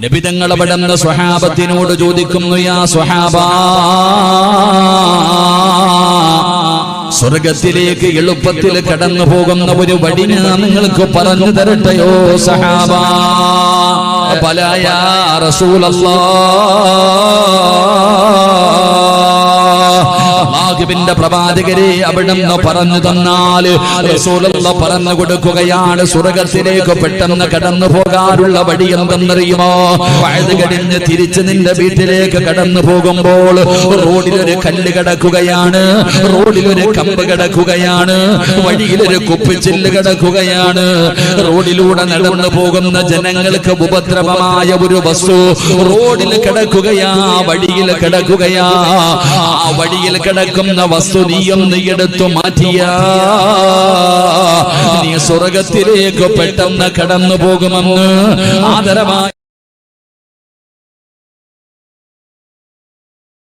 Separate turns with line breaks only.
നബി തങ്ങൾ അവിടുന്ന് സ്വഹാബത്തിനോട് ചോദിക്കുന്നു, യാ സ്വഹാബാ, സ്വർഗത്തിലേക്ക് എളുപ്പത്തിൽ കടന്നു പോകുന്ന ഒരു വഴി ഞാൻ നിങ്ങൾക്ക് പറഞ്ഞു തരട്ടെയോ സഹാബാ? ബലാ യാ അല്ലാഹുവിന്റെ പ്രവാചകരെ അവിടുന്ന് പറഞ്ഞു തന്നാൽ റസൂലുള്ളാഹി പറഞ്ഞു കൊടുക്കുകയാണ്, സ്വർഗത്തിലേക്ക് പെട്ടെന്ന് കടന്നു പോകാനുള്ള വഴി എന്തെന്നറിയുമോ? വഅദ് കഴിഞ്ഞ് തിരിച്ച് നിന്റെ വീട്ടിലേക്ക് കടന്നു പോകുമ്പോൾ റോഡിലൊരു കല്ല് കിടക്കുകയാണ്, റോഡിലൊരു കമ്പ് കിടക്കുകയാണ്, വഴിയിലൊരു കുപ്പിച്ചില്ല് കിടക്കുകയാണ്. റോഡിലൂടെ നടന്നു പോകുന്ന ജനങ്ങൾക്ക് ഉപദ്രവമായ ഒരു വസ്തു റോഡിൽ കിടക്കുകയാ, വഴിയിൽ കിടക്കുകയാ. ആ വഴിയിൽ കിടക്കുന്ന വസ്തു നീയൊന്ന് എടുത്തു മാറ്റിയാ നീ സ്വർഗത്തിലേക്ക് പെട്ടെന്ന് കടന്നു പോകുമെന്ന് ആദരവായ